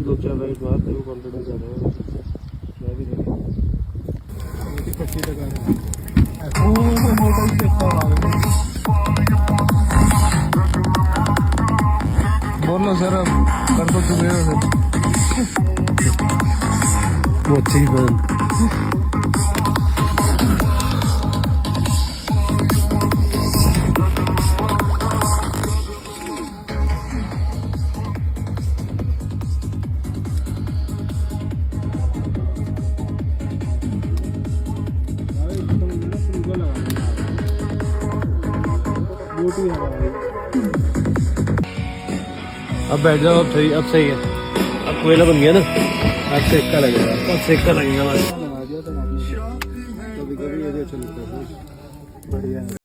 दूसरा लाइट बाहर तेरे को कॉन्फिडेंस आ रहा है मैं भी नहीं पट्टी लगा रहा हूं मोटा ही देखता हूं बोलो सर अब कर दो तुम्हें वो अच्छी बन अब बैठ जाओ अब सही है अब कोयला बन गया ना अब सेका लगेगा अब सेका लगेगा बस कभी कभी ये चलता है बढ़िया है